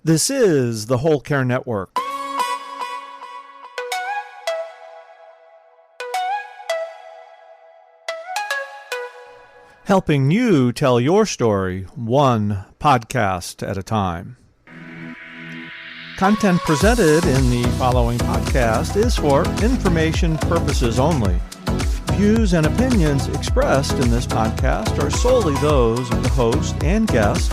This is the Whole Care Network. Helping you tell your story one podcast at a time. Content presented in the following podcast is for information purposes only. Views and opinions expressed in this podcast are solely those of the host and guest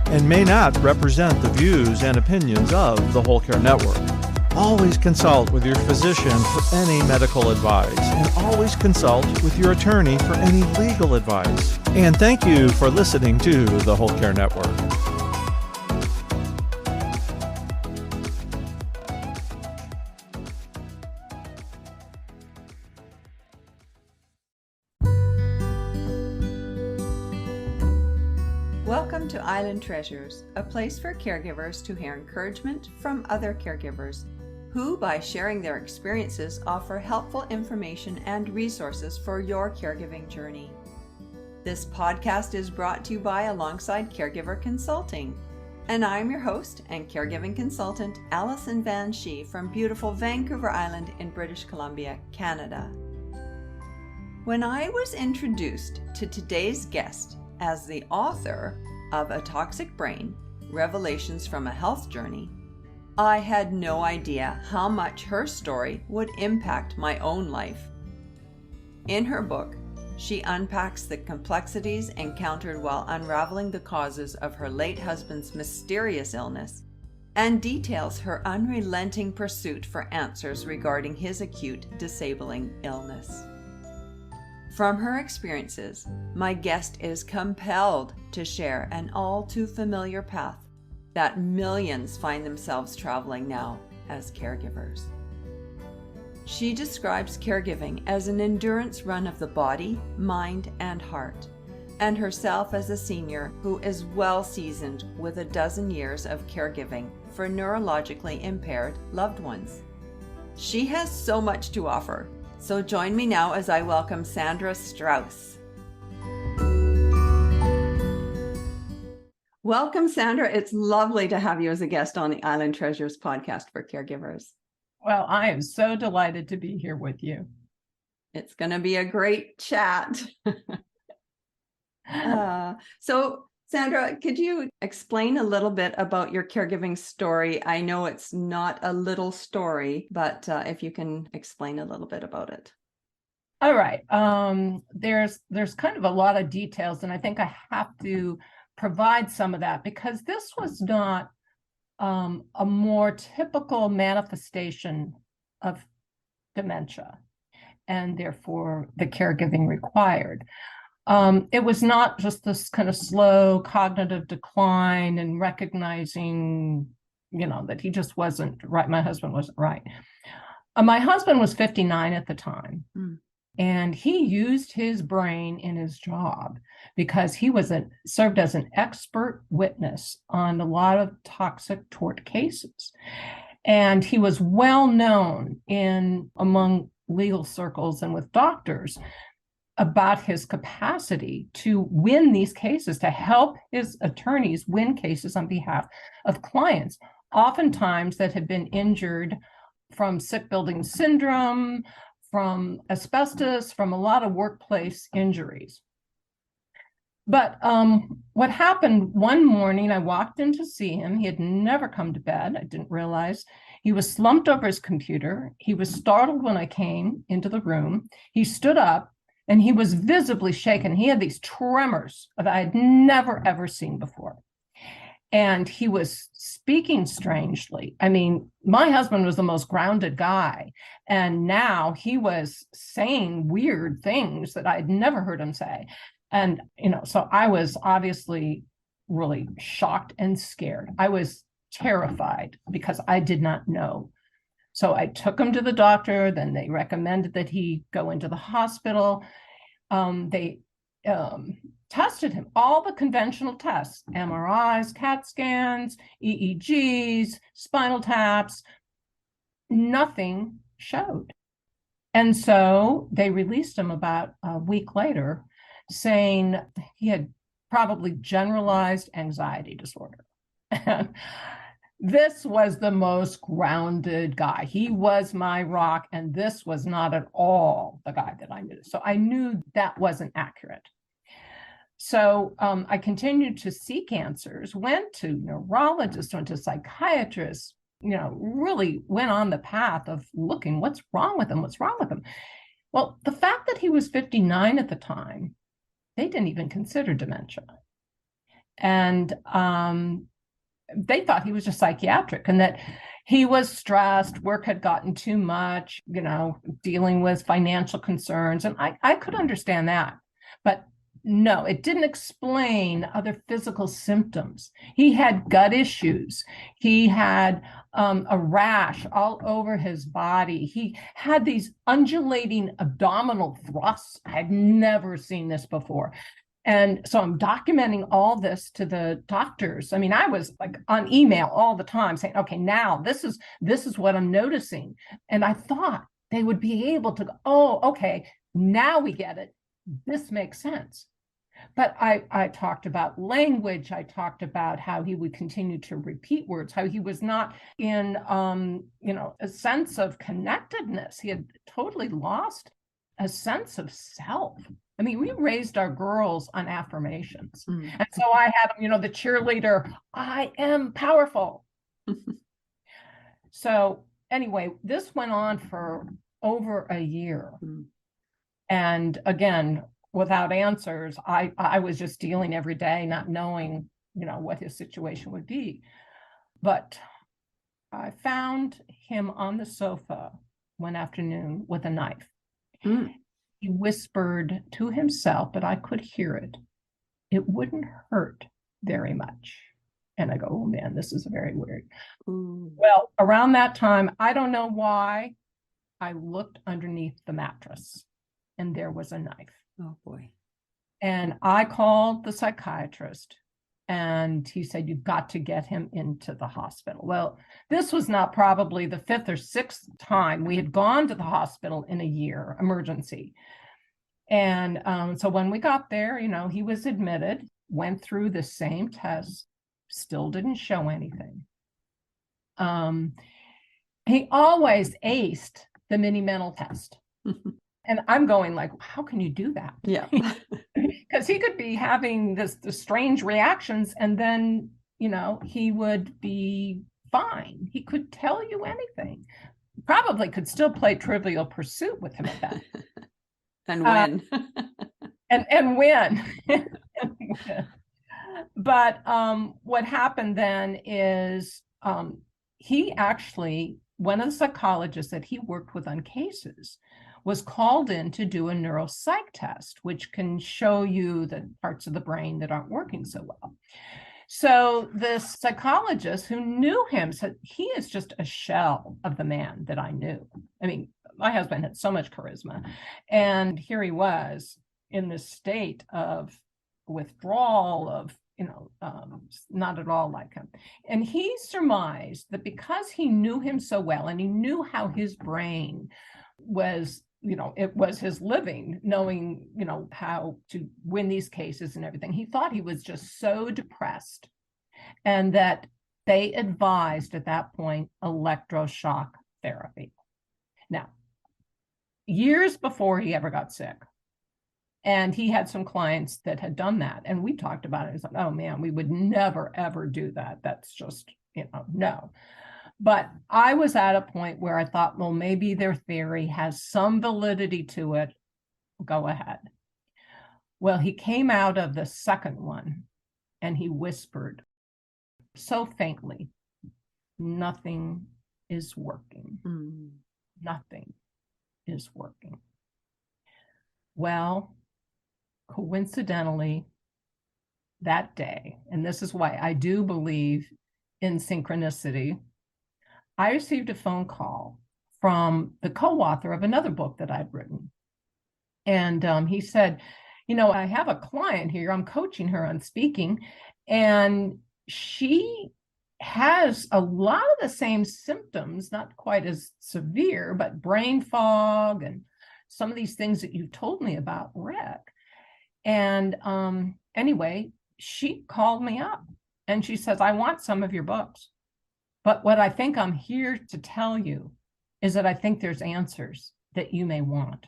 and may not represent the views and opinions of the Whole Care Network. Always consult with your physician for any medical advice, and always consult with your attorney for any legal advice. And thank you for listening to the Whole Care Network. Welcome to Island Treasures, a place for caregivers to hear encouragement from other caregivers who, by sharing their experiences, offer helpful information and resources for your caregiving journey. This podcast is brought to you by Alongside Caregiver Consulting, and I'm your host and caregiving consultant, Alison Van Schie from beautiful Vancouver Island in British Columbia, Canada. When I was introduced to today's guest as the author of A Toxic Brain, Revelations from a Health Journey, I had no idea how much her story would impact my own life. In her book, she unpacks the complexities encountered while unraveling the causes of her late husband's mysterious illness and details her unrelenting pursuit for answers regarding his acute, disabling illness. From her experiences, my guest is compelled to share an all too familiar path that millions find themselves traveling now as caregivers. She describes caregiving as an endurance run of the body, mind, and heart, and herself as a senior who is well seasoned with a dozen years of caregiving for neurologically impaired loved ones. She has so much to offer, so join me now as I welcome Sandra Strauss. Welcome, Sandra. It's lovely to have you as a guest on the Island Treasures podcast for caregivers. Well, I am so delighted to be here with you. It's going to be a great chat. So, Sandra, could you explain a little bit about your caregiving story? I know it's not a little story, but if you can explain a little bit about it. All right. There's kind of a lot of details, and I think I have to provide some of that because this was not a more typical manifestation of dementia, and therefore the caregiving required. It was not just this kind of slow cognitive decline and recognizing, that he just wasn't right. My husband wasn't right. My husband was 59 at the time. And he used his brain in his job because he served as an expert witness on a lot of toxic tort cases. And he was well known among legal circles and with doctors about his capacity to win these cases, to help his attorneys win cases on behalf of clients, oftentimes that had been injured from sick building syndrome, from asbestos, from a lot of workplace injuries. But what happened one morning, I walked in to see him. He had never come to bed. I didn't realize. He was slumped over his computer. He was startled when I came into the room. He stood up and he was visibly shaken. He had these tremors that I had never, ever seen before. And he was speaking strangely. I mean, my husband was the most grounded guy. And now he was saying weird things that I'd never heard him say. And, so I was obviously really shocked and scared. I was terrified because I did not know. So I took him to the doctor. Then they recommended that he go into the hospital. They tested him, all the conventional tests, MRIs, CAT scans, EEGs, spinal taps, nothing showed. And so they released him about a week later saying he had probably generalized anxiety disorder. This was the most grounded guy. He was my rock, and this was not at all the guy that I knew. So I knew that wasn't accurate. So I continued to seek answers, went to neurologists, went to psychiatrists, really went on the path of looking, what's wrong with him? What's wrong with him? Well, the fact that he was 59 at the time, they didn't even consider dementia. And they thought he was just psychiatric and that he was stressed, work had gotten too much, dealing with financial concerns. And I could understand that. But no, it didn't explain other physical symptoms. He had gut issues. He had a rash all over his body. He had these undulating abdominal thrusts. I had never seen this before. And so I'm documenting all this to the doctors. I mean, I was like on email all the time saying, okay, now this is what I'm noticing. And I thought they would be able to go, oh, okay, now we get it. This makes sense. But I talked about language. I talked about how he would continue to repeat words, how he was not in, a sense of connectedness. He had totally lost a sense of self. I mean, we raised our girls on affirmations. And so I had, the cheerleader, I am powerful. So anyway, this went on for over a year. And again, without answers, I was just dealing every day, not knowing, what his situation would be. But I found him on the sofa one afternoon with a knife. He whispered to himself, but I could hear it. It wouldn't hurt very much. And I go, oh man, this is very weird. Well, around that time, I don't know why, I looked underneath the mattress and there was a knife. Oh boy. And I called the psychiatrist and he said, you've got to get him into the hospital. Well, this was not probably the fifth or sixth time we had gone to the hospital in a year, emergency. And so when we got there, he was admitted, went through the same test, still didn't show anything. He always aced the mini mental test. And I'm going like, how can you do that? Yeah. Because he could be having the strange reactions and then, he would be fine. He could tell you anything. Probably could still play Trivial Pursuit with him at that. And win. And win. But what happened then is he actually, one of the psychologists that he worked with on cases, was called in to do a neuropsych test, which can show you the parts of the brain that aren't working so well. So the psychologist who knew him said, he is just a shell of the man that I knew. I mean, my husband had so much charisma. And here he was in this state of withdrawal, of, not at all like him. And he surmised that because he knew him so well and he knew how his brain was, it was his living, knowing, how to win these cases and everything. He thought he was just so depressed and that they advised at that point electroshock therapy. Now, years before he ever got sick, and he had some clients that had done that, and we talked about it. It's like, oh man, we would never, ever do that. That's just, no. But I was at a point where I thought, well, maybe their theory has some validity to it. Go ahead. Well, he came out of the second one and he whispered so faintly, nothing is working. Nothing is working. Well, coincidentally, that day, and this is why I do believe in synchronicity, I received a phone call from the co-author of another book that I'd written. And he said, I have a client here, I'm coaching her on speaking, and she has a lot of the same symptoms, not quite as severe, but brain fog and some of these things that you told me about, Rick. And anyway, she called me up and she says, I want some of your books. But what I think I'm here to tell you is that I think there's answers that you may want.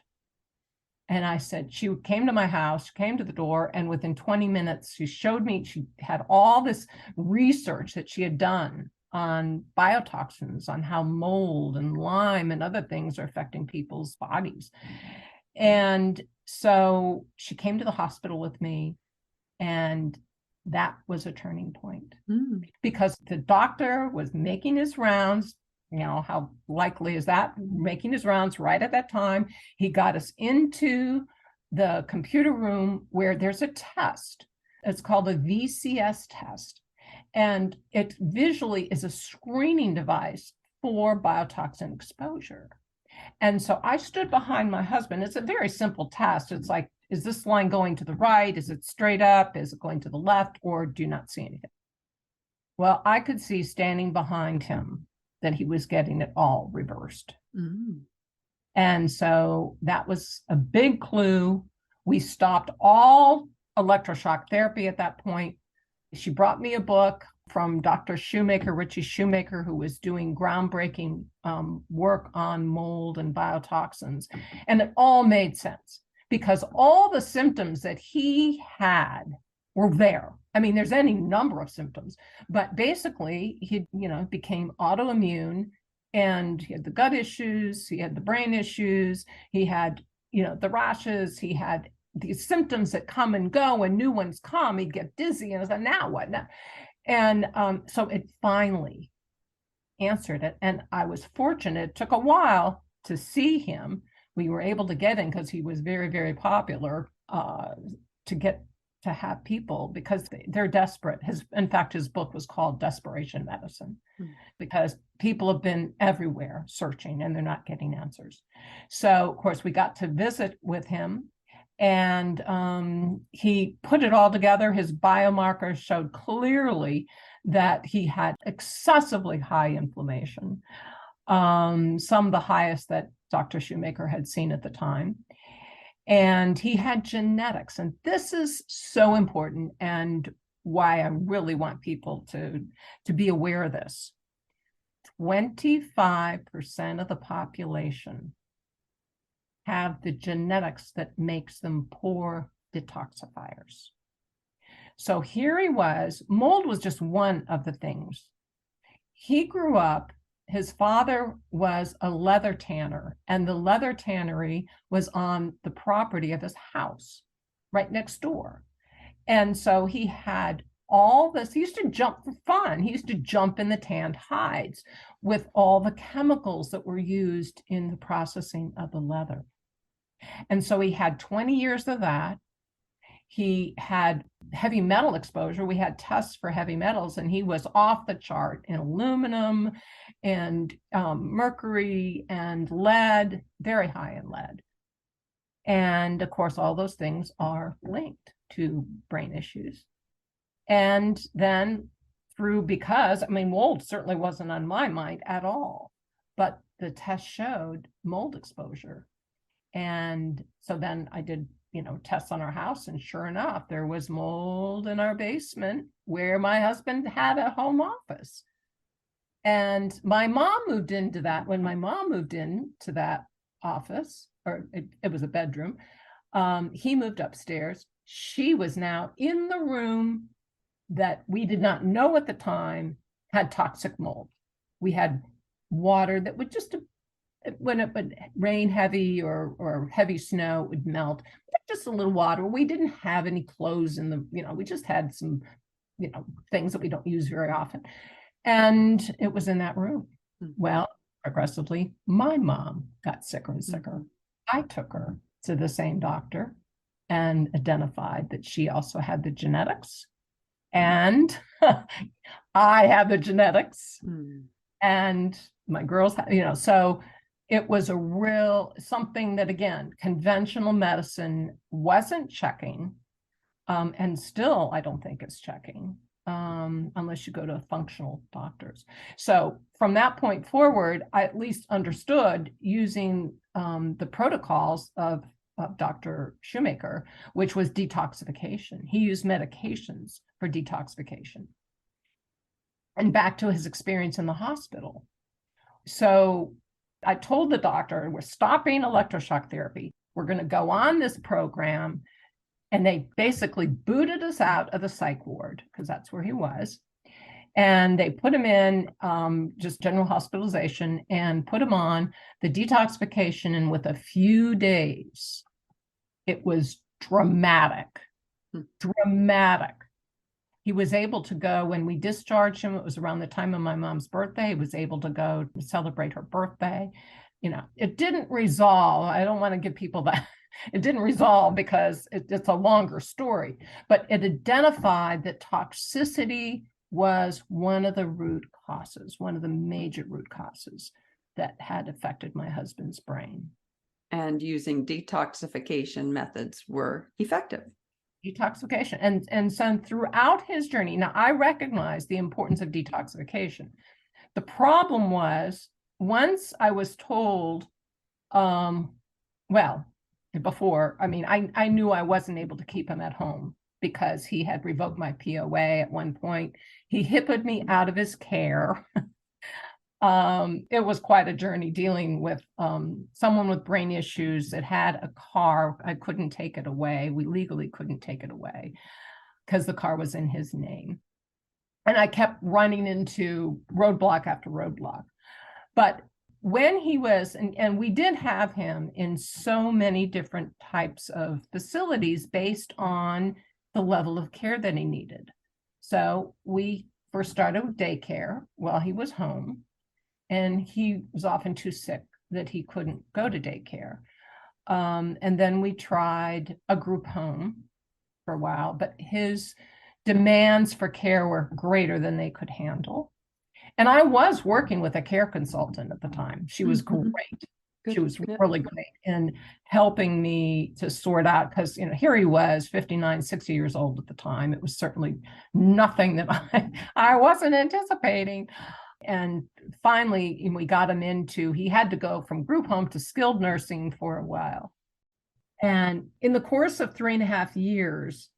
And I said, she came to my house, came to the door, and within 20 minutes, she showed me, she had all this research that she had done on biotoxins, on how mold and Lyme and other things are affecting people's bodies. And so she came to the hospital with me, and that was a turning point. Because the doctor was making his rounds. How likely is that? Making his rounds right at that time. He got us into the computer room where there's a test. It's called a VCS test. And it visually is a screening device for biotoxin exposure. And so I stood behind my husband. It's a very simple test. It's like, is this line going to the right? Is it straight up? Is it going to the left? Or do you not see anything? Well, I could see standing behind him that he was getting it all reversed. And so that was a big clue. We stopped all electroshock therapy at that point. She brought me a book from Dr. Shoemaker, Richie Shoemaker, who was doing groundbreaking work on mold and biotoxins. And it all made sense because all the symptoms that he had were there. I mean, there's any number of symptoms, but basically he, became autoimmune, and he had the gut issues, he had the brain issues, he had, the rashes, he had these symptoms that come and go, and new ones come, he'd get dizzy, and I said, now what? Now? And so it finally answered it. And I was fortunate. It took a while to see him. We were able to get in because he was very, very popular to have people, because they're desperate. In fact, his book was called Desperation Medicine, because people have been everywhere searching and they're not getting answers. So, of course, we got to visit with him, and he put it all together. His biomarkers showed clearly that he had excessively high inflammation, some of the highest that Dr. Shoemaker had seen at the time. And he had genetics. And this is so important, and why I really want people to be aware of this. 25% of the population have the genetics that makes them poor detoxifiers. So here he was. Mold was just one of the things. He grew up. His father was a leather tanner, and the leather tannery was on the property of his house right next door. And so he had all this. He used to jump for fun. He used to jump in the tanned hides with all the chemicals that were used in the processing of the leather. And so he had 20 years of that. He had heavy metal exposure. We had tests for heavy metals, and he was off the chart in aluminum and mercury and lead, very high in lead. And of course, all those things are linked to brain issues. And then because mold certainly wasn't on my mind at all, but the test showed mold exposure. And so then I did tests on our house, and sure enough, there was mold in our basement where my husband had a home office. And my mom moved into that. When my mom moved into that office, or it was a bedroom, he moved upstairs. She was now in the room that we did not know at the time had toxic mold. We had water that would just, when it would rain heavy or heavy snow, it would melt. Just a little water. We didn't have any clothes in the, we just had some, things that we don't use very often. And it was in that room. Well, progressively, my mom got sicker and sicker. I took her to the same doctor and identified that she also had the genetics. And I have the genetics. And my girls, so it was a real something that, again, conventional medicine wasn't checking, and still I don't think it's checking, unless you go to functional doctors. So from that point forward, I at least understood using the protocols of Dr. Shoemaker, which was detoxification. He used medications for detoxification. and back to his experience in the hospital. So I told the doctor, we're stopping electroshock therapy. We're going to go on this program. And they basically booted us out of the psych ward because that's where he was. And they put him in just general hospitalization and put him on the detoxification. And with a few days, it was dramatic. He was able to go when we discharged him. It was around the time of my mom's birthday. He was able to go to celebrate her birthday. It didn't resolve. I don't want to give people that. It didn't resolve because it's a longer story, but it identified that toxicity was one of the root causes, one of the major root causes that had affected my husband's brain. And using detoxification methods were effective. Detoxification. And so throughout his journey, now I recognize the importance of detoxification. The problem was, once I was told, before, I knew I wasn't able to keep him at home because he had revoked my POA at one point. He HIPAA'd me out of his care. It was quite a journey dealing with someone with brain issues that had a car. I couldn't take it away. We legally couldn't take it away because the car was in his name. And I kept running into roadblock after roadblock. But when he was, and we did have him in so many different types of facilities based on the level of care that he needed. So we first started with daycare while he was home, and he was often too sick that he couldn't go to daycare. And then we tried a group home for a while, but his demands for care were greater than they could handle. And I was working with a care consultant at the time. She was great. Good. She was really great in helping me to sort out, because, here he was 59, 60 years old at the time. It was certainly nothing that I wasn't anticipating. And finally, we got him he had to go from group home to skilled nursing for a while. And in the course of 3.5 years,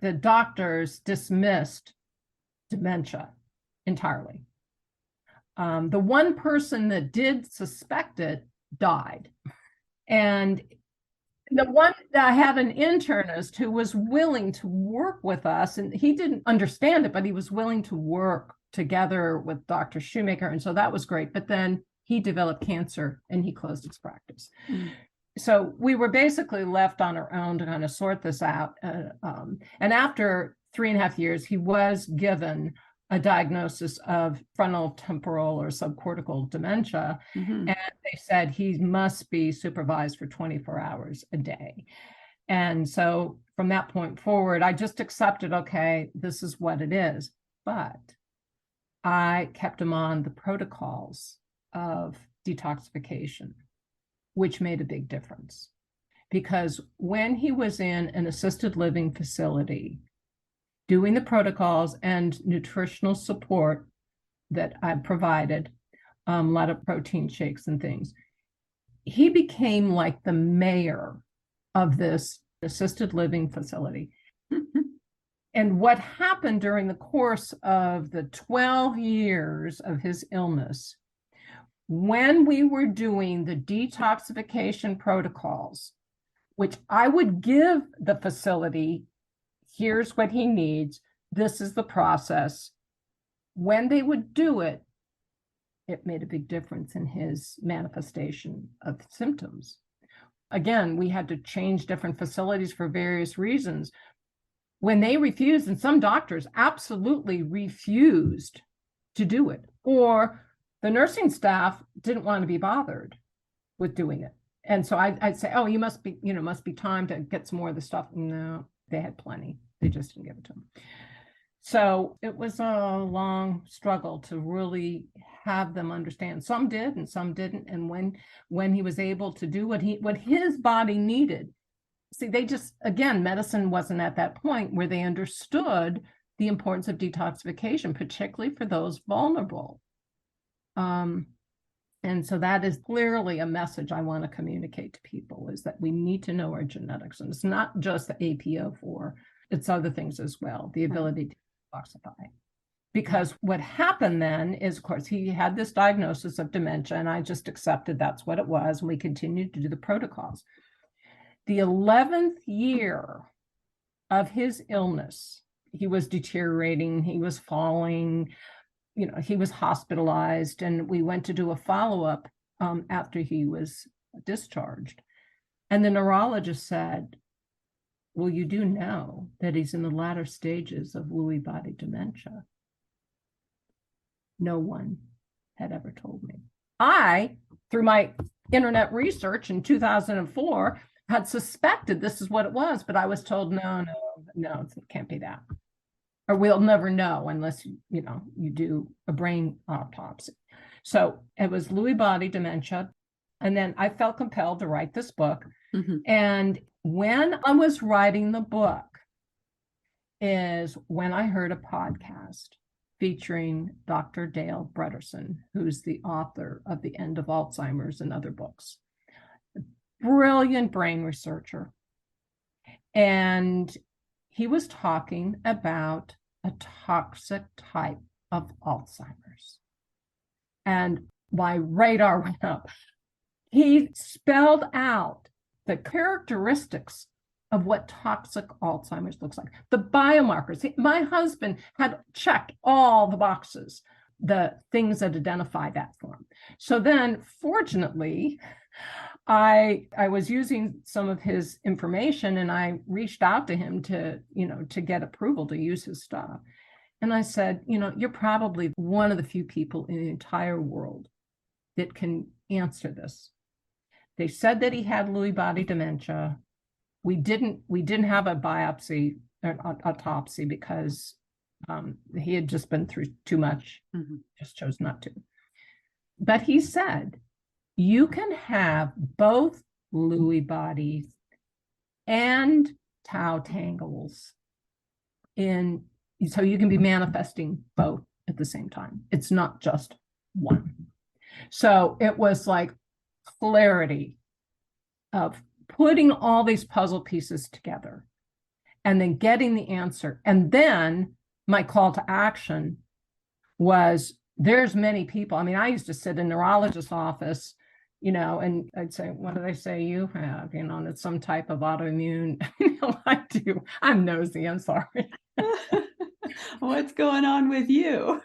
the doctors dismissed dementia entirely. The one person that did suspect it died. And the one that I had an internist who was willing to work with us, and he didn't understand it, but he was willing to work together with Dr. Shoemaker. And so that was great. But then he developed cancer and he closed his practice. So we were basically left on our own to kind of sort this out. And after 3.5 years, he was given a diagnosis of frontal temporal or subcortical dementia. And they said he must be supervised for 24 hours a day. And so from that point forward, I just accepted, okay, this is what it is. But I kept him on the protocols of detoxification, which made a big difference. Because when he was in an assisted living facility, doing the protocols and nutritional support that I provided, a lot of protein shakes and things, he became like the mayor of this assisted living facility. And what happened during the course of the 12 years of his illness, when we were doing the detoxification protocols, which I would give the facility, here's what he needs, this is the process. When they would do it, it made a big difference in his manifestation of symptoms. Again, we had to change different facilities for various reasons. When they refused, and some doctors absolutely refused to do it, or the nursing staff didn't want to be bothered with doing it. And so I'd say, oh, must be time to get some more of the stuff. No, they had plenty. They just didn't give it to them. So it was a long struggle to really have them understand. Some did and some didn't. And when he was able to do what his body needed, see, they just, again, medicine wasn't at that point where they understood the importance of detoxification, particularly for those vulnerable. And so that is clearly a message I want to communicate to people, is that we need to know our genetics. And it's not just the APO4, it's other things as well, the ability to detoxify. Because what happened then is, of course, he had this diagnosis of dementia, and I just accepted that's what it was, and we continued to do the protocols. The 11th year of his illness, he was deteriorating, he was falling, he was hospitalized, and we went to do a follow-up after he was discharged. And the neurologist said, well, you do know that he's in the latter stages of Lewy body dementia. No one had ever told me. I, through my internet research in 2004, had suspected this is what it was, but I was told, no, it can't be that. Or we'll never know unless you do a brain autopsy. So it was Lewy body dementia. And then I felt compelled to write this book. Mm-hmm. And when I was writing the book is when I heard a podcast featuring Dr. Dale Bredesen, who's the author of The End of Alzheimer's and other books. Brilliant brain researcher. And he was talking about a toxic type of Alzheimer's. And my radar went up. He spelled out the characteristics of what toxic Alzheimer's looks like, the biomarkers. My husband had checked all the boxes, the things that identify that for him. So then, fortunately, I was using some of his information, and I reached out to him to get approval to use his stuff. And I said, you're probably one of the few people in the entire world that can answer this. They said that he had Lewy body dementia. We didn't have a biopsy or autopsy because he had just been through too much, just chose not to. But he said, you can have both Lewy bodies and tau tangles so you can be manifesting both at the same time. It's not just one. So it was like clarity of putting all these puzzle pieces together and then getting the answer. And then my call to action was, there's many people. I mean, I used to sit in a neurologist's office, and I'd say, what do they say you have? And it's some type of autoimmune. I do. I'm nosy. I'm sorry. What's going on with you?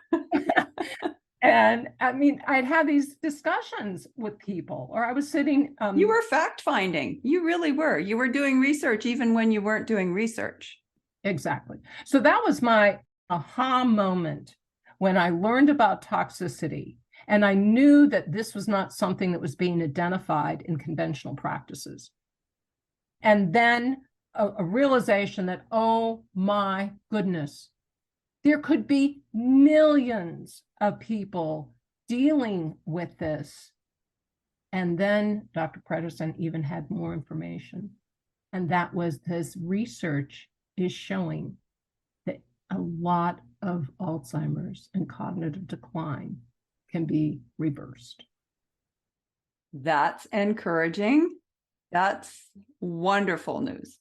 And I mean, I'd have these discussions with people, or I was sitting. You were fact finding. You really were. You were doing research even when you weren't doing research. Exactly. So that was my aha moment when I learned about toxicity. And I knew that this was not something that was being identified in conventional practices. And then a realization that, oh my goodness, there could be millions of people dealing with this. And then Dr. Bredesen even had more information. And that was his research is showing that a lot of Alzheimer's and cognitive decline can be reversed. That's encouraging. That's wonderful news.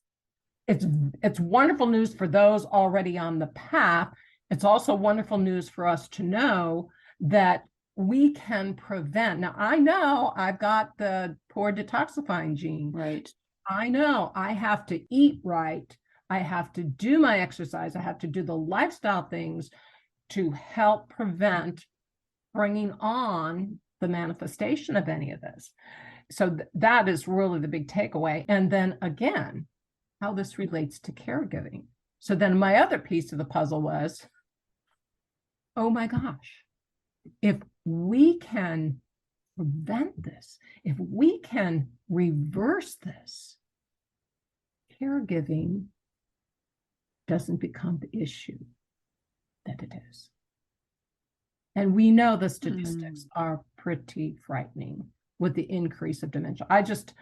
It's wonderful news for those already on the path. It's also wonderful news for us to know that we can prevent. Now, I know I've got the poor detoxifying gene. Right. I know I have to eat right. I have to do my exercise. I have to do the lifestyle things to help prevent bringing on the manifestation of any of this. So that is really the big takeaway. And then again, how this relates to caregiving. So then my other piece of the puzzle was, oh my gosh, if we can prevent this, if we can reverse this, caregiving doesn't become the issue that it is. And we know the statistics are pretty frightening with the increase of dementia. I just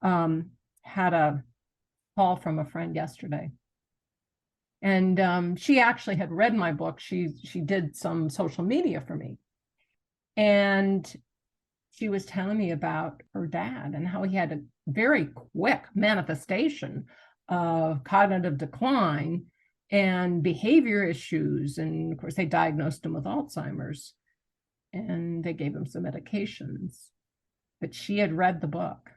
had a call from a friend yesterday. And she actually had read my book. She did some social media for me. And she was telling me about her dad and how he had a very quick manifestation of cognitive decline. and behavior issues. And of course, they diagnosed him with Alzheimer's and they gave him some medications. But she had read the book.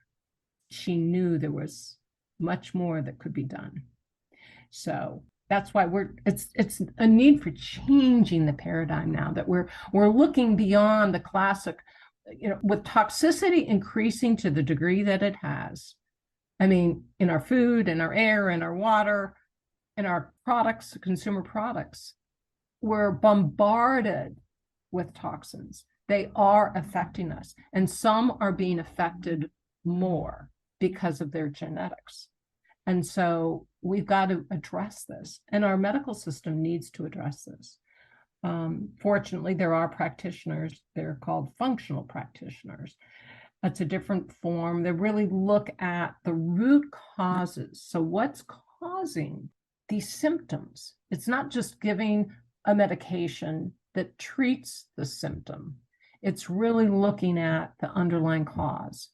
She knew there was much more that could be done. So that's why it's a need for changing the paradigm now, that we're looking beyond the classic, with toxicity increasing to the degree that it has. I mean, in our food, in our air, in our water, in our products, consumer products, we're bombarded with toxins. They are affecting us, and some are being affected more because of their genetics. And so we've got to address this, and our medical system needs to address this. Fortunately, there are practitioners. They're called functional practitioners. That's a different form. They really look at the root causes. So what's causing these symptoms? It's not just giving a medication that treats the symptom. It's really looking at the underlying cause.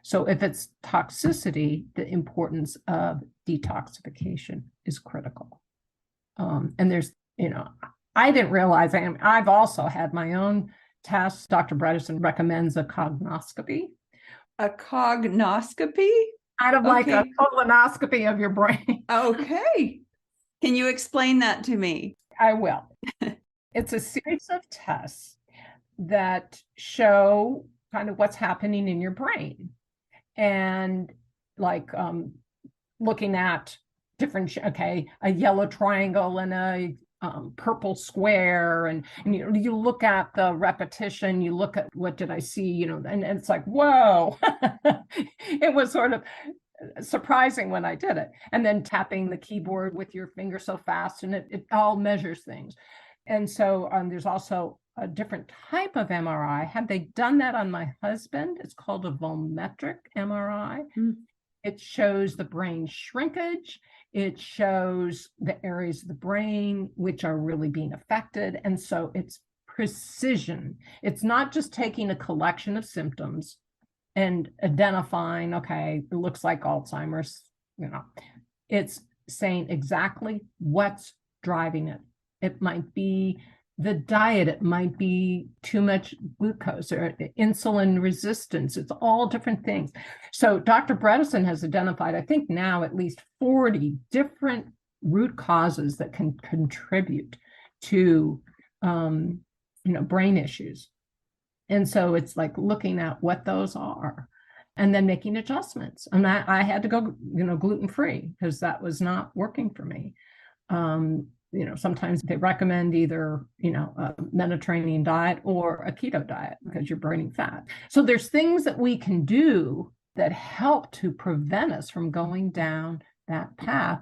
So if it's toxicity, the importance of detoxification is critical. And there's, I didn't realize, I've also had my own tests. Dr. Bredesen recommends a cognoscopy. A cognoscopy? Kind of like a colonoscopy of your brain. Okay. Can you explain that to me? I will. It's a series of tests that show kind of what's happening in your brain. And like looking at different, a yellow triangle and a purple square, and you look at the repetition, you look at what did I see, and it's like, whoa. It was sort of surprising when I did it. And then tapping the keyboard with your finger so fast, and it all measures things. And so there's also a different type of MRI. Had they done that on my husband, it's called a volumetric MRI. It shows the brain shrinkage. It shows the areas of the brain which are really being affected. And so it's precision. It's not just taking a collection of symptoms and identifying, okay, it looks like Alzheimer's, It's saying exactly what's driving it. It might be the diet, it might be too much glucose or insulin resistance. It's all different things. So Dr. Bredesen has identified, I think now, at least 40 different root causes that can contribute to, brain issues. And so it's like looking at what those are and then making adjustments. And I had to go, gluten-free because that was not working for me. Sometimes they recommend either, a Mediterranean diet or a keto diet because you're burning fat. So there's things that we can do that help to prevent us from going down that path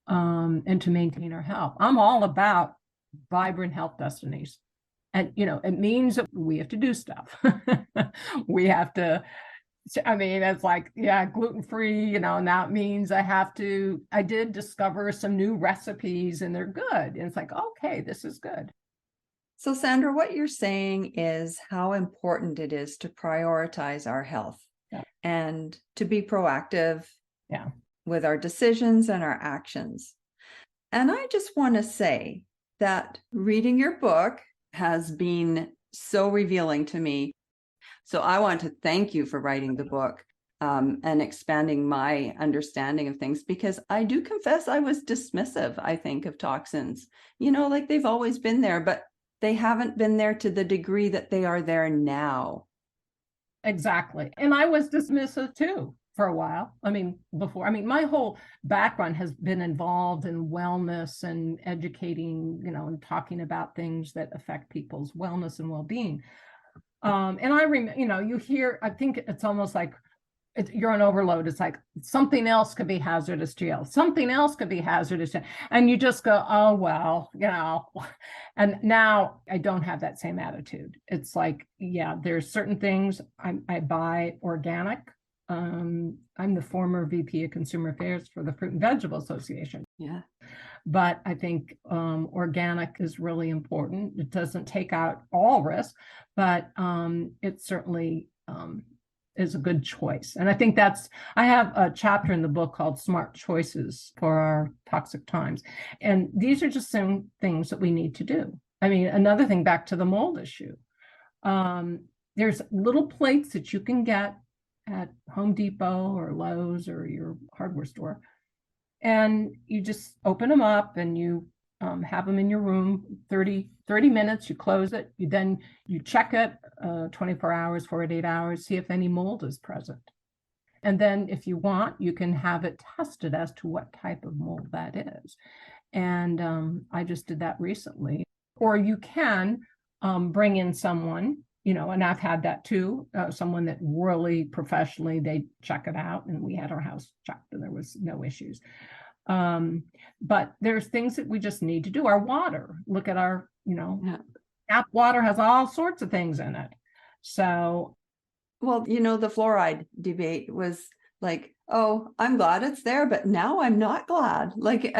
and to maintain our health. I'm all about vibrant health destinies. And, it means that we have to do stuff. We have to, it's like, gluten-free, and that means I did discover some new recipes and they're good. And it's like, okay, this is good. So Sandra, what you're saying is how important it is to prioritize our health and to be proactive with our decisions and our actions. And I just want to say that reading your book has been so revealing to me. So I want to thank you for writing the book and expanding my understanding of things, because I do confess I was dismissive, I think, of toxins. Like they've always been there, but they haven't been there to the degree that they are there now. Exactly. And I was dismissive too for a while. My whole background has been involved in wellness and educating, and talking about things that affect people's wellness and well-being. And I remember, you hear, I think it's almost like you're on overload. It's like something else could be hazardous to you. Something else could be hazardous to you. And you just go, oh, well, and now I don't have that same attitude. It's like, there's certain things I buy organic. I'm the former VP of Consumer Affairs for the Fruit and Vegetable Association. Yeah. But I think organic is really important. It doesn't take out all risk, but it certainly is a good choice. And I think I have a chapter in the book called Smart Choices for Our Toxic Times. And these are just some things that we need to do. I mean, another thing, back to the mold issue. There's little plates that you can get at Home Depot or Lowe's or your hardware store. And you just open them up and you have them in your room 30 minutes, you close it, you check it 24 hours, 48 hours, see if any mold is present. And then if you want, you can have it tested as to what type of mold that is. And I just did that recently. Or you can bring in someone, and I've had that too, someone that really professionally, they check it out, and we had our house checked and there was no issues. But there's things that we just need to do. Our water, look at our, tap water has all sorts of things in it. So. Well, the fluoride debate was like, oh, I'm glad it's there, but now I'm not glad. Like,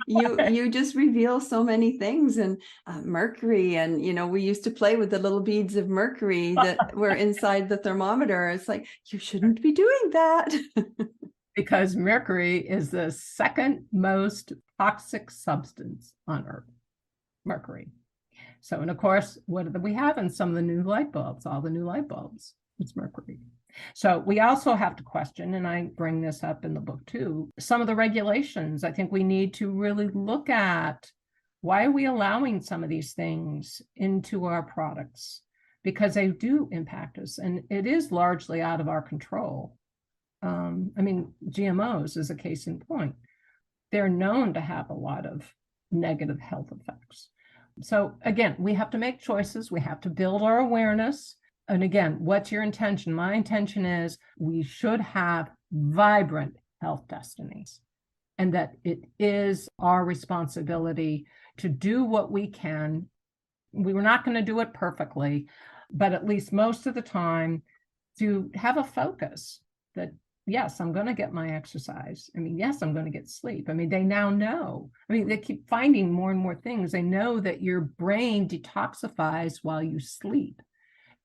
you just reveal so many things, and mercury, and, we used to play with the little beads of mercury that were inside the thermometer. It's like, you shouldn't be doing that. Because mercury is the second most toxic substance on Earth, mercury. So, and of course, what do we have in some of the new light bulbs, all the new light bulbs? It's mercury. So we also have to question, and I bring this up in the book too, some of the regulations. I think we need to really look at, why are we allowing some of these things into our products? Because they do impact us, and it is largely out of our control. GMOs is a case in point. They're known to have a lot of negative health effects. So again, we have to make choices. We have to build our awareness. And again, what's your intention? My intention is we should have vibrant health destinies, and that it is our responsibility to do what we can. We were not going to do it perfectly, but at least most of the time to have a focus that, yes, I'm going to get my exercise. Yes, I'm going to get sleep. They now know. They keep finding more and more things. They know that your brain detoxifies while you sleep,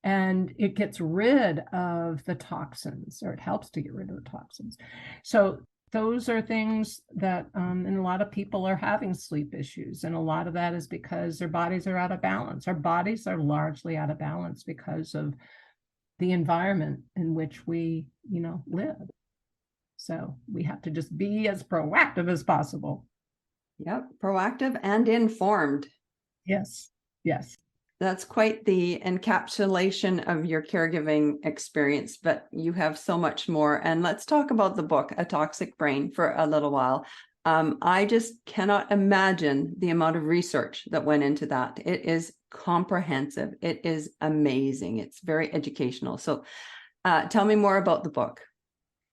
and it gets rid of the toxins, or it helps to get rid of the toxins. So those are things that, and a lot of people are having sleep issues. And a lot of that is because their bodies are out of balance. Our bodies are largely out of balance because of the environment in which we, live. So we have to just be as proactive as possible. Yep, proactive and informed. Yes, yes. That's quite the encapsulation of your caregiving experience, but you have so much more. And let's talk about the book, A Toxic Brain, for a little while. I just cannot imagine the amount of research that went into that. It is comprehensive. It is amazing. It's very educational. So tell me more about the book.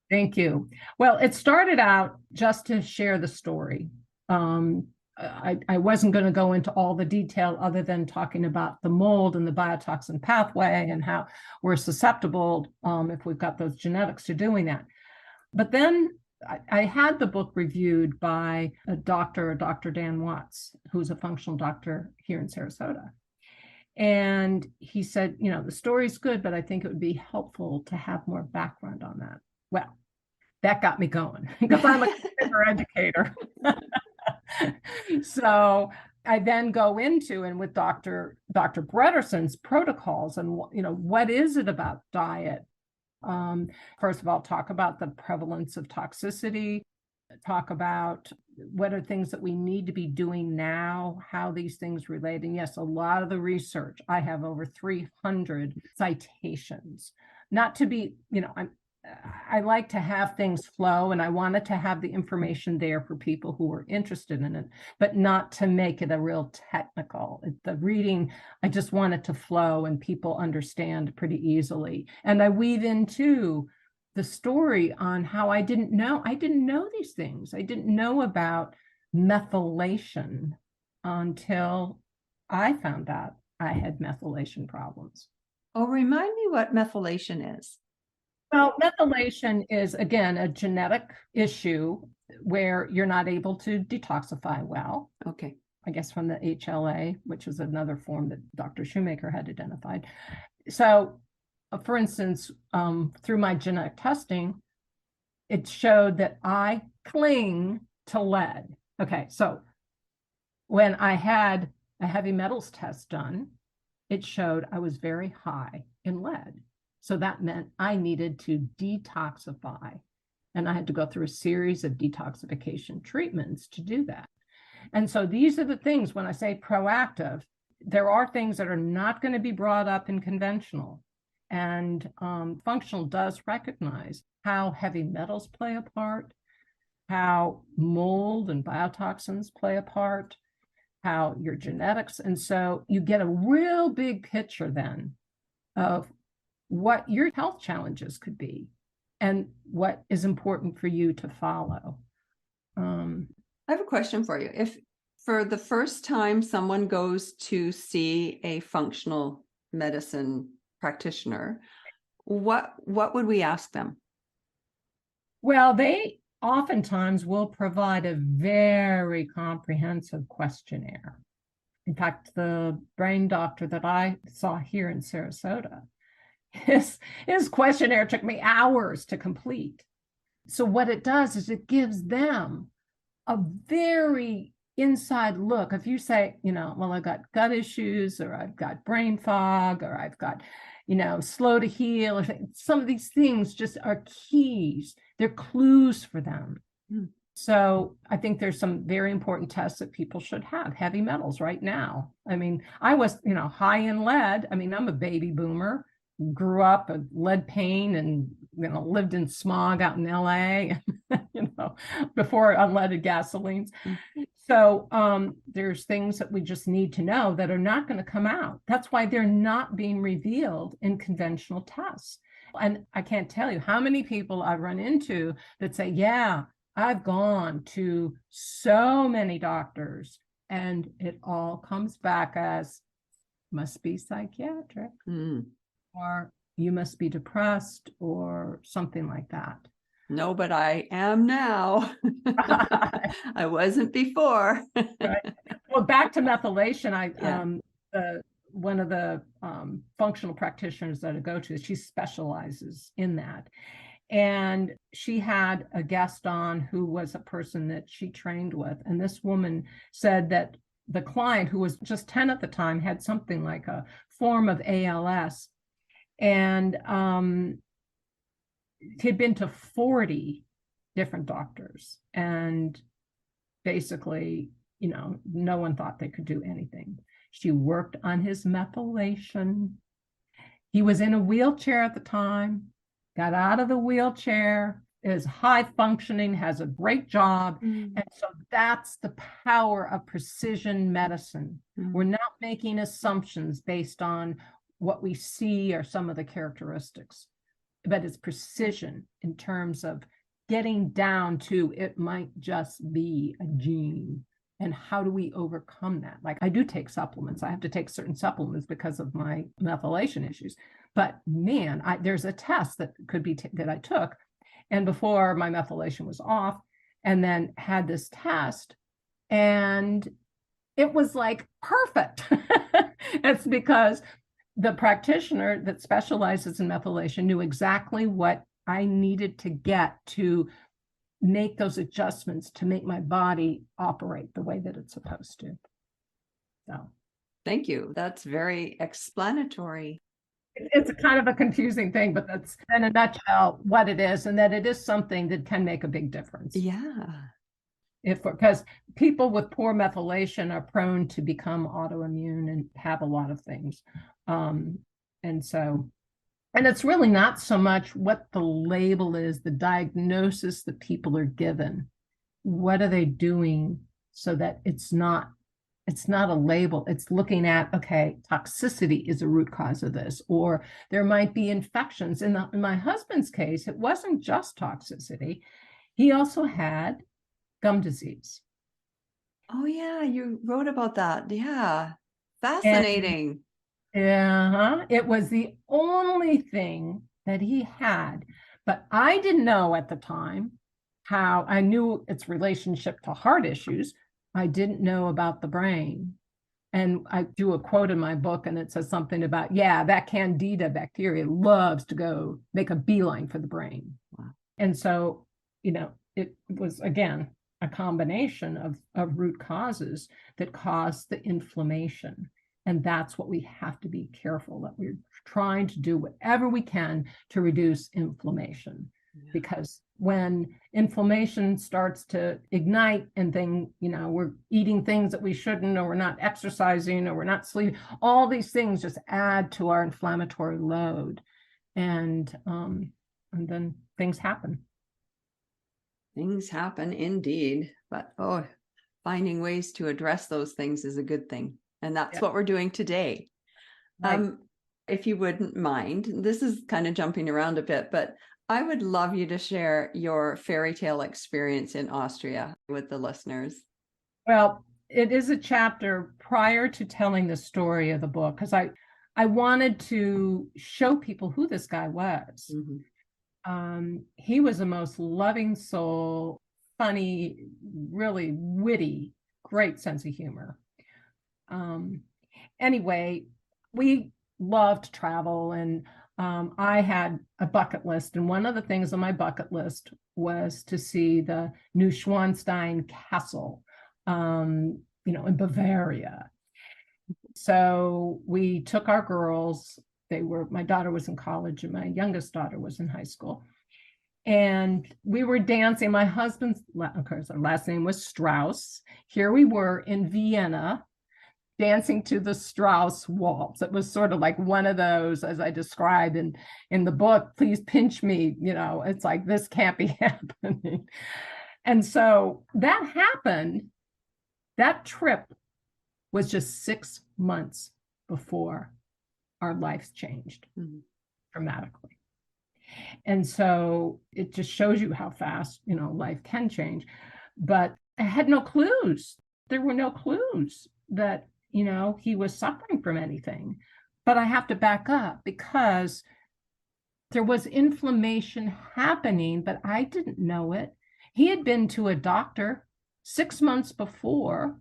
Thank you. Well, it started out just to share the story. I wasn't going to go into all the detail other than talking about the mold and the biotoxin pathway and how we're susceptible if we've got those genetics to doing that. But then I had the book reviewed by Dr. Dan Watts, who's a functional doctor here in Sarasota. And he said, the story's good, but I think it would be helpful to have more background on that. Well, that got me going because I'm a caregiver educator. So I then go into, and with Dr. Bredeson's protocols, and what is it about diet? First of all, talk about the prevalence of toxicity, talk about what are things that we need to be doing now, how these things relate. And yes, a lot of the research, I have over 300 citations, not to be, I like to have things flow, and I wanted to have the information there for people who are interested in it, but not to make it a real technical. The reading, I just want it to flow and people understand pretty easily. And I weave into the story on how I didn't know these things. I didn't know about methylation until I found out I had methylation problems. Oh, remind me what methylation is. Well, methylation is, again, a genetic issue where you're not able to detoxify well. Okay. I guess from the HLA, which is another form that Dr. Shoemaker had identified. So for instance, through my genetic testing, it showed that I cling to lead. Okay, so when I had a heavy metals test done, it showed I was very high in lead. So that meant I needed to detoxify. And I had to go through a series of detoxification treatments to do that. And so these are the things, when I say proactive, there are things that are not going to be brought up in conventional. And functional does recognize how heavy metals play a part, how mold and biotoxins play a part, how your genetics. And so you get a real big picture then of what your health challenges could be and what is important for you to follow. I have a question for you. If for the first time someone goes to see a functional medicine practitioner, what would we ask them? Well, they oftentimes will provide a very comprehensive questionnaire. In fact, the brain doctor that I saw here in Sarasota, his questionnaire took me hours to complete. So what it does is it gives them a very inside look. If you say, well, I've got gut issues, or I've got brain fog, or I've got, slow to heal, or some of these things just are keys. They're clues for them. Mm. So I think there's some very important tests that people should have. Heavy metals right now. I mean, I was, high in lead. I mean, I'm a baby boomer, grew up with lead paint and, lived in smog out in LA, before unleaded gasolines. Mm-hmm. So there's things that we just need to know that are not going to come out. That's why they're not being revealed in conventional tests. And I can't tell you how many people I run into that say, yeah, I've gone to so many doctors, and it all comes back as must be psychiatric, or you must be depressed, or something like that. No, but I am now. I wasn't before. Right. Well, back to methylation, one of the functional practitioners that I go to, she specializes in that. And she had a guest on who was a person that she trained with. And this woman said that the client, who was just 10 at the time, had something like a form of ALS. And he'd been to 40 different doctors. And basically, no one thought they could do anything. She worked on his methylation. He was in a wheelchair at the time, got out of the wheelchair, is high functioning, has a great job. Mm. And so that's the power of precision medicine. Mm. We're not making assumptions based on what we see or some of the characteristics, but it's precision in terms of getting down to it might just be a gene. And how do we overcome that? Like, I do take supplements. I have to take certain supplements because of my methylation issues. But man, there's a test that could be that I took, and before my methylation was off, and then had this test, and it was like perfect. It's because the practitioner that specializes in methylation knew exactly what I needed to get to make those adjustments to make my body operate the way that it's supposed to. So, thank you. That's very explanatory. It's a kind of a confusing thing, but that's in a nutshell what it is, and that it is something that can make a big difference. Yeah. Because people with poor methylation are prone to become autoimmune and have a lot of things. And it's really not so much what the label is, the diagnosis that people are given. What are they doing so that it's not a label? It's looking at, okay, toxicity is a root cause of this, or there might be infections. In my husband's case, it wasn't just toxicity. He also had gum disease. Oh, yeah, you wrote about that. Yeah, fascinating. It was the only thing that he had, but I didn't know at the time how. I knew its relationship to heart issues. I didn't know about the brain. And I do a quote in my book, and it says something about, yeah, that candida bacteria loves to go make a beeline for the brain. Wow. And so, it was, again, a combination of root causes that caused the inflammation. And that's what we have to be careful that we're trying to do whatever we can to reduce inflammation. Yeah. Because when inflammation starts to ignite and we're eating things that we shouldn't, or we're not exercising, or we're not sleeping, all these things just add to our inflammatory load. And then things happen. Things happen indeed, but finding ways to address those things is a good thing. And that's what we're doing today. Right. If you wouldn't mind, this is kind of jumping around a bit, but I would love you to share your fairy tale experience in Austria with the listeners. Well, it is a chapter prior to telling the story of the book, because I wanted to show people who this guy was. Mm-hmm. He was the most loving soul, funny, really witty, great sense of humor. Anyway, we loved to travel, and I had a bucket list, and one of the things on my bucket list was to see the Neuschwanstein Castle, in Bavaria. So we took our girls. My daughter was in college and my youngest daughter was in high school. And we were dancing. My husband's, of course, our last name was Strauss. Here we were in Vienna, dancing to the Strauss waltz. It was sort of like one of those, as I described in the book, please pinch me, it's like, this can't be happening. And so that happened. That trip was just 6 months before our lives changed dramatically. And so it just shows you how fast, life can change. But I had no clues. There were no clues that, he was suffering from anything. But I have to back up, because there was inflammation happening, but I didn't know it. He had been to a doctor 6 months before.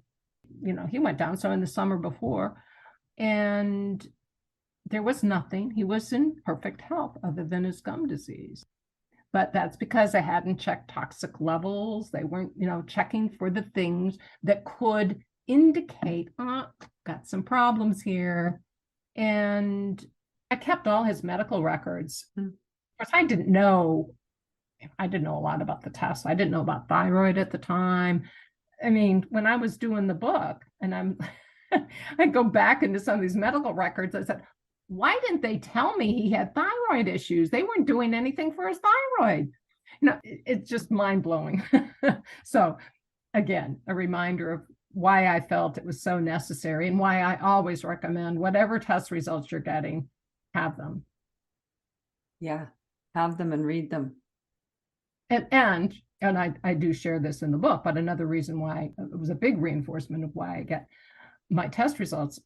He went down so in the summer before, and there was nothing. He was in perfect health other than his gum disease. But that's because they hadn't checked toxic levels. They weren't, checking for the things that could indicate, got some problems here. And I kept all his medical records. Of course, I didn't know a lot about the tests. I didn't know about thyroid at the time. I mean, when I was doing the book, and I go back into some of these medical records, I said, why didn't they tell me he had thyroid issues? They weren't doing anything for his thyroid. It's just mind-blowing. So again, a reminder of why I felt it was so necessary, and why I always recommend whatever test results you're getting, have them. Yeah, have them and read them. And I do share this in the book, but another reason why it was a big reinforcement of why I get my test results.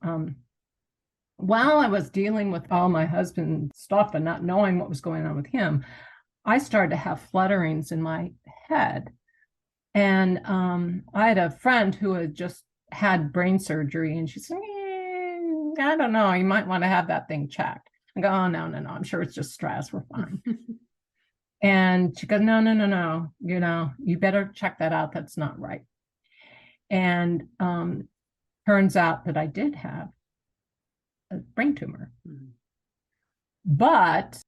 While I was dealing with all my husband's stuff and not knowing what was going on with him, I started to have flutterings in my head. And I had a friend who had just had brain surgery, and she said, I don't know, you might want to have that thing checked. I go, oh, no, I'm sure it's just stress. We're fine. And she goes, no, you better check that out. That's not right. And turns out that I did have a brain tumor. But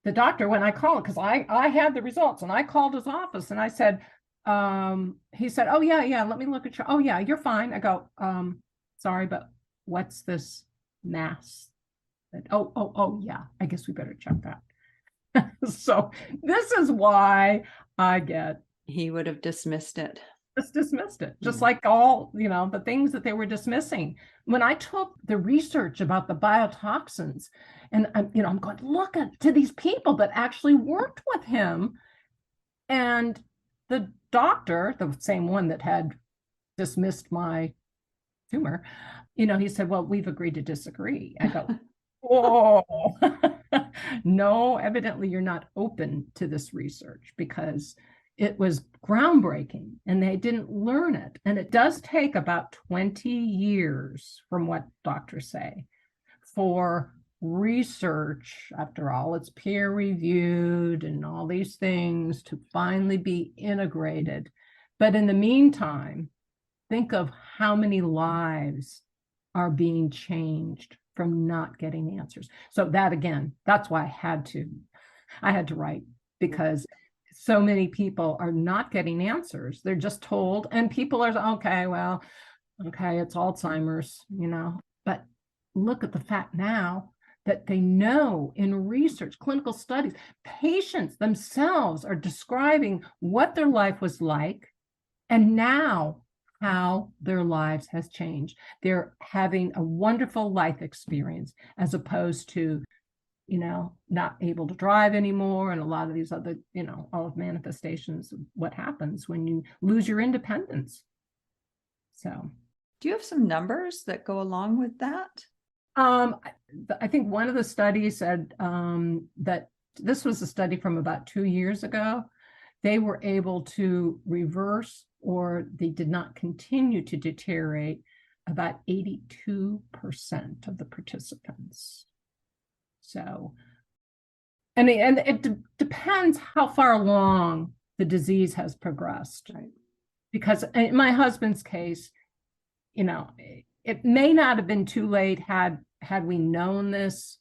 the doctor, when I called, because I had the results, and I called his office and I said, he said, oh yeah, let me look at you. Oh yeah, you're fine. I go, sorry, but what's this mass? Oh yeah, I guess we better check that. So this is why he would have dismissed it. Just like all, the things that they were dismissing. When I took the research about the biotoxins, and I'm going, look to these people that actually worked with him. And the doctor, the same one that had dismissed my tumor, he said, well, we've agreed to disagree. I go, whoa. No, evidently you're not open to this research, because it was groundbreaking and they didn't learn it. And it does take about 20 years, from what doctors say, for research, after all, it's peer reviewed and all these things, to finally be integrated. But in the meantime, think of how many lives are being changed from not getting answers. So that, again, that's why I had to write, because so many people are not getting answers. They're just told, and people are, okay, well, okay, it's Alzheimer's, but look at the fact now that they know in research, clinical studies, patients themselves are describing what their life was like and now how their lives has changed. They're having a wonderful life experience as opposed to, not able to drive anymore, and a lot of these other, all of manifestations of what happens when you lose your independence. So, do you have some numbers that go along with that? I think one of the studies said that this was a study from about 2 years ago. They were able to reverse, or they did not continue to deteriorate, about 82% of the participants. So, and it depends how far along the disease has progressed. Right. Because in my husband's case, it may not have been too late had we known this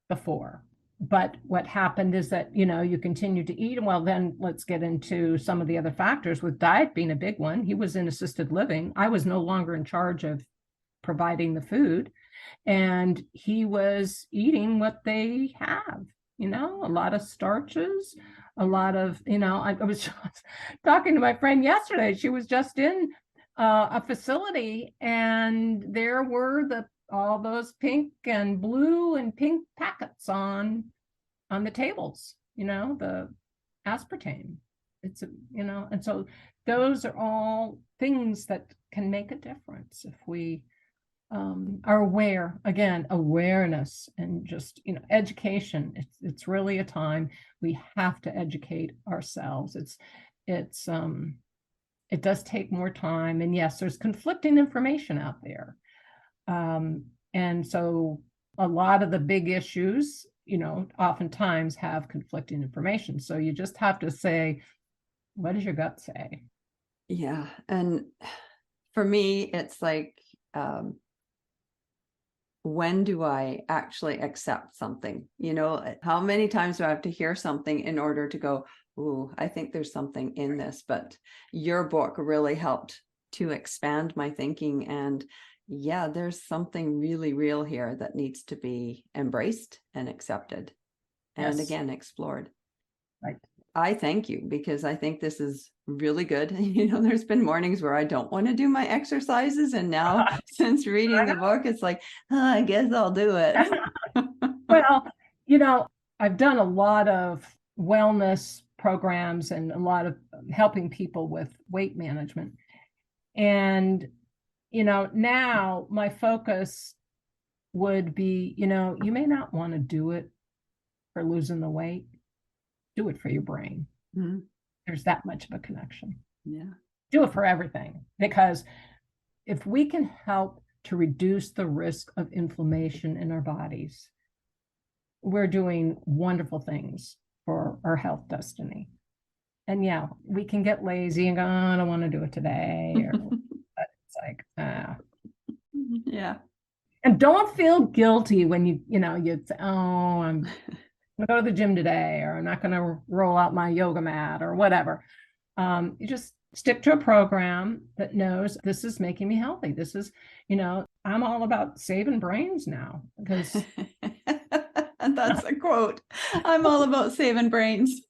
before. But what happened is that, you continue to eat. Well, then let's get into some of the other factors, with diet being a big one. He was in assisted living. I was no longer in charge of providing the food. And he was eating what they have, a lot of starches, a lot of, I was just talking to my friend yesterday. She was just in a facility, and there were all those pink and blue and pink packets on the tables, the aspartame. It's, and so those are all things that can make a difference if we are aware. Again, awareness and just, education. It's really a time we have to educate ourselves. It does take more time, and yes, there's conflicting information out there. And so a lot of the big issues, oftentimes have conflicting information. So you just have to say, what does your gut say? Yeah. And for me, it's like, when do I actually accept something? How many times do I have to hear something in order to go, ooh, I think there's something in this? But your book really helped to expand my thinking. And yeah, there's something really real here that needs to be embraced and accepted. And Yes. Again, explored. Right. I thank you, because I think this is really good. There's been mornings where I don't want to do my exercises. And now since reading the book, it's like, I guess I'll do it. Well, I've done a lot of wellness programs and a lot of helping people with weight management. And, now my focus would be, you may not want to do it for losing the weight. Do it for your brain. Mm-hmm. There's that much of a connection. Yeah. Do it for everything, because if we can help to reduce the risk of inflammation in our bodies, we're doing wonderful things for our health destiny. And yeah, we can get lazy and go, oh, I don't want to do it today. But it's like, yeah. And don't feel guilty when you say, oh, I'm going to go to the gym today, or I'm not going to roll out my yoga mat or whatever. You just stick to a program that knows this is making me healthy. This is, I'm all about saving brains now, because and that's a quote. I'm all about saving brains.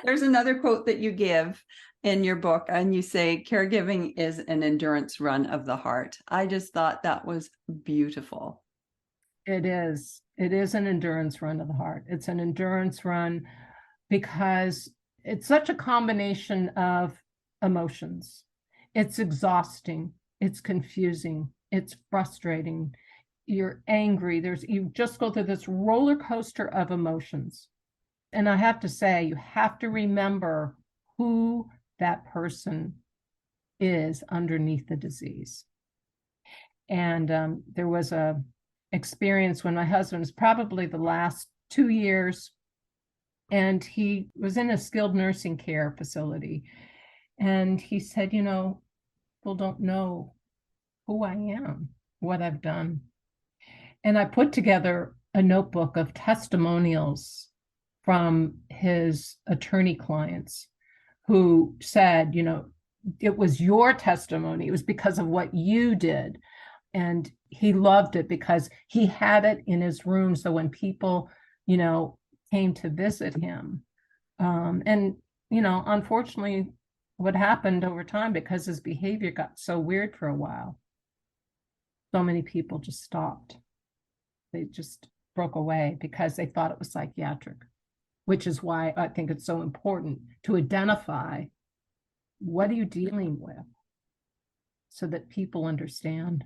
There's another quote that you give in your book, and you say, caregiving is an endurance run of the heart. I just thought that was beautiful. It is. It is an endurance run of the heart. It's an endurance run because it's such a combination of emotions. It's exhausting. It's confusing. It's frustrating. You're angry. You just go through this roller coaster of emotions. And I have to say, you have to remember who that person is underneath the disease. And there was a experience when my husband was probably the last 2 years, and he was in a skilled nursing care facility. And he said, people don't know who I am, what I've done. And I put together a notebook of testimonials from his attorney clients who said, it was your testimony. It was because of what you did. And he loved it because he had it in his room. So when people, came to visit him, unfortunately, what happened over time, because his behavior got so weird for a while, so many people just stopped. They just broke away because they thought it was psychiatric, which is why I think it's so important to identify what are you dealing with so that people understand.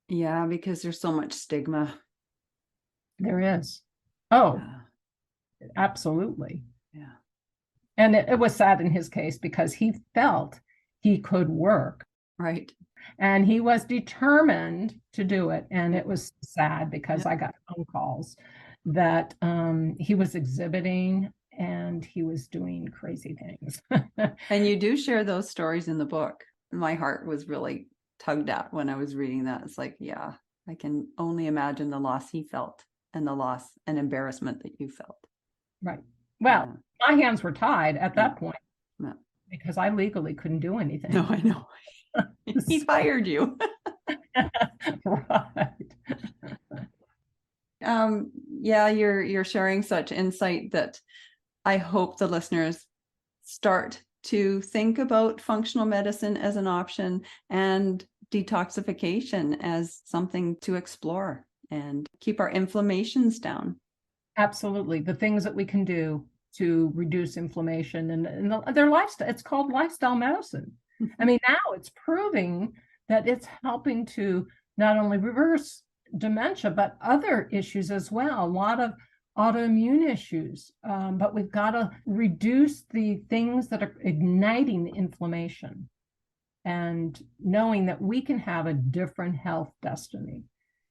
Yeah, because there's so much stigma. There is. Oh, yeah. Absolutely. Yeah. And it was sad in his case because he felt he could work. Right. And he was determined to do it. And it was sad because I got phone calls that he was exhibiting and he was doing crazy things. And you do share those stories in the book. My heart was really tugged at when I was reading that. It's like, yeah, I can only imagine the loss he felt and the loss and embarrassment that you felt. Right. Well, my hands were tied at that point because I legally couldn't do anything. No, I know. He fired you. Right. You're sharing such insight that I hope the listeners start to think about functional medicine as an option and detoxification as something to explore and keep our inflammations down. Absolutely. The things that we can do to reduce inflammation and their lifestyle, it's called lifestyle medicine. I mean, now it's proving that it's helping to not only reverse dementia, but other issues as well. A lot of autoimmune issues, but we've got to reduce the things that are igniting the inflammation and knowing that we can have a different health destiny.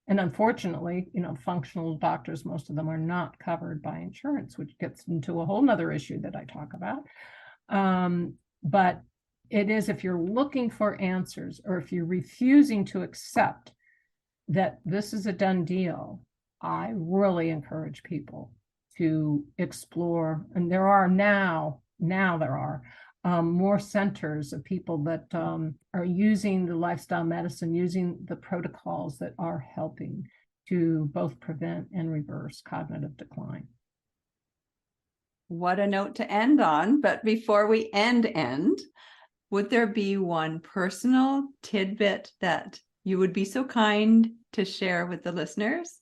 And unfortunately, functional doctors, most of them are not covered by insurance, which gets into a whole nother issue that I talk about. But it is, if you're looking for answers or if you're refusing to accept that this is a done deal, I really encourage people to explore. And there are now there are more centers of people that are using the lifestyle medicine, using the protocols that are helping to both prevent and reverse cognitive decline. What a note to end on. But before we end, would there be one personal tidbit that you would be so kind to share with the listeners?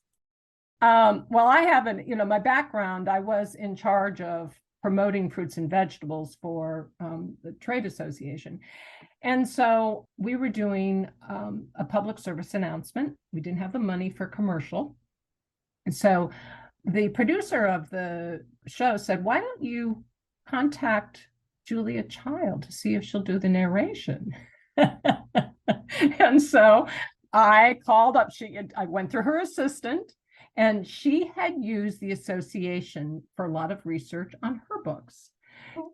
Well, I haven't, my background, I was in charge of promoting fruits and vegetables for the trade association. And so we were doing a public service announcement. We didn't have the money for commercial. And so the producer of the show said, why don't you contact Julia Child to see if she'll do the narration? And so I called up, I went through her assistant, and she had used the association for a lot of research on her books.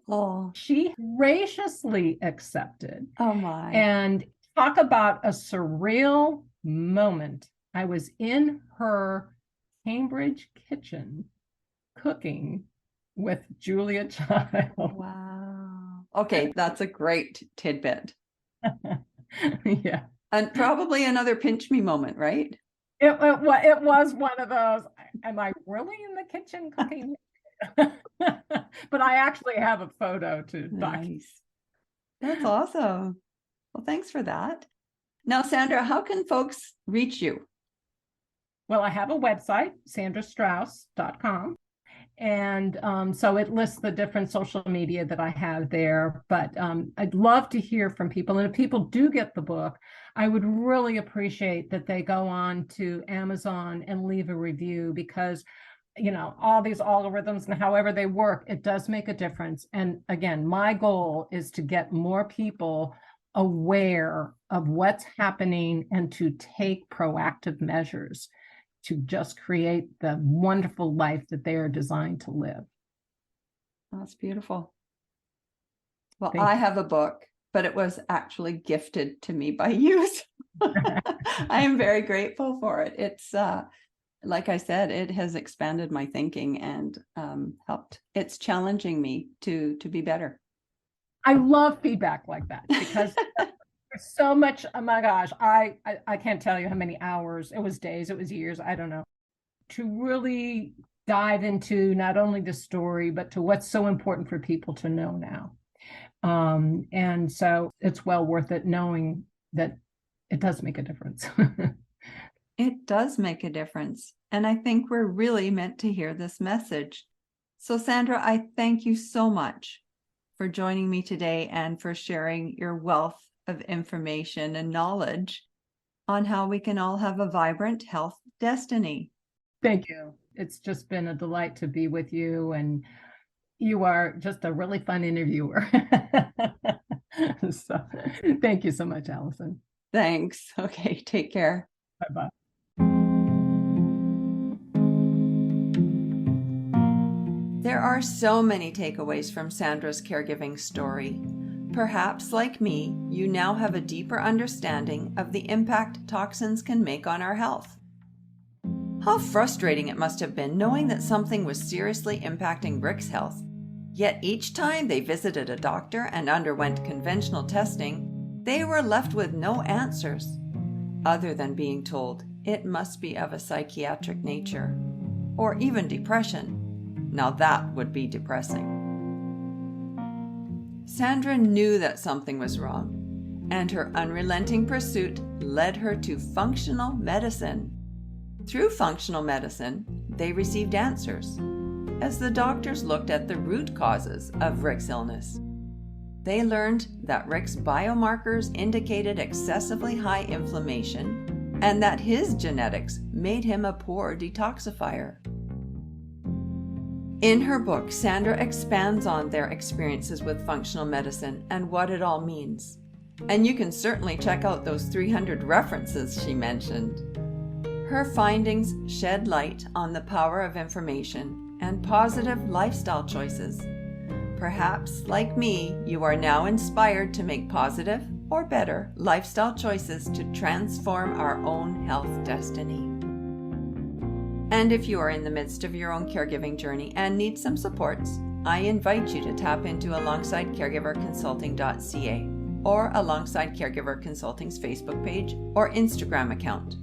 Oh. She graciously accepted. Oh my. And talk about a surreal moment. I was in her Cambridge kitchen cooking with Julia Child. Wow. Okay, that's a great tidbit. Yeah. And probably another pinch me moment, right? It was one of those, am I really in the kitchen cooking? But I actually have a photo to document. That's awesome. Well, thanks for that. Now, Sandra, how can folks reach you? Well, I have a website, sandrastrauss.com. And so it lists the different social media that I have there. But I'd love to hear from people. And if people do get the book, I would really appreciate that they go on to Amazon and leave a review, because all these algorithms and however they work, it does make a difference. And again, my goal is to get more people aware of what's happening and to take proactive measures to just create the wonderful life that they are designed to live. That's beautiful. Well, I have a book, but it was actually gifted to me by you. I am very grateful for it. It's like I said, it has expanded my thinking and helped. It's challenging me to be better. I love feedback like that because there's so much. Oh my gosh, I can't tell you how many hours. It was days, it was years, I don't know, to really dive into not only the story, but to what's so important for people to know now. And so it's well worth it, knowing that it does make a difference. It does make a difference. And I think we're really meant to hear this message. So Sandra, I thank you so much for joining me today and for sharing your wealth of information and knowledge on how we can all have a vibrant health destiny. Thank you. It's just been a delight to be with you, and you are just a really fun interviewer. So thank you so much, Allison. Thanks. Okay, take care. Bye-bye. There are so many takeaways from Sandra's caregiving story. Perhaps, like me, you now have a deeper understanding of the impact toxins can make on our health. How frustrating it must have been knowing that something was seriously impacting Rick's health. Yet each time they visited a doctor and underwent conventional testing, they were left with no answers, other than being told it must be of a psychiatric nature, or even depression. Now that would be depressing. Sandra knew that something was wrong, and her unrelenting pursuit led her to functional medicine. Through functional medicine, they received answers, as the doctors looked at the root causes of Rick's illness. They learned that Rick's biomarkers indicated excessively high inflammation, and that his genetics made him a poor detoxifier. In her book, Sandra expands on their experiences with functional medicine and what it all means. And you can certainly check out those 300 references she mentioned. Her findings shed light on the power of information and positive lifestyle choices. Perhaps, like me, you are now inspired to make positive or better lifestyle choices to transform our own health destiny. And if you are in the midst of your own caregiving journey and need some supports, I invite you to tap into alongsidecaregiverconsulting.ca or Alongside Caregiver Consulting's Facebook page or Instagram account.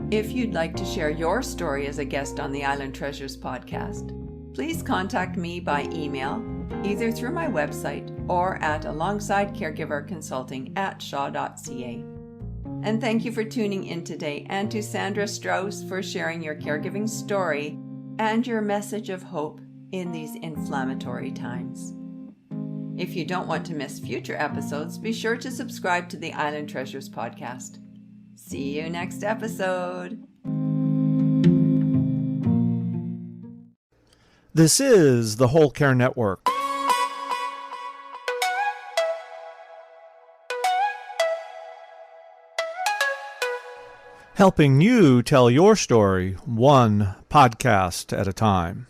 If you'd like to share your story as a guest on the Island Treasures podcast, please contact me by email, either through my website or at alongsidecaregiverconsulting@shaw.ca. And thank you for tuning in today, and to Sandra Strauss for sharing your caregiving story and your message of hope in these inflammatory times. If you don't want to miss future episodes, be sure to subscribe to the Island Treasures podcast. See you next episode. This is the Whole Care Network. Helping you tell your story one podcast at a time.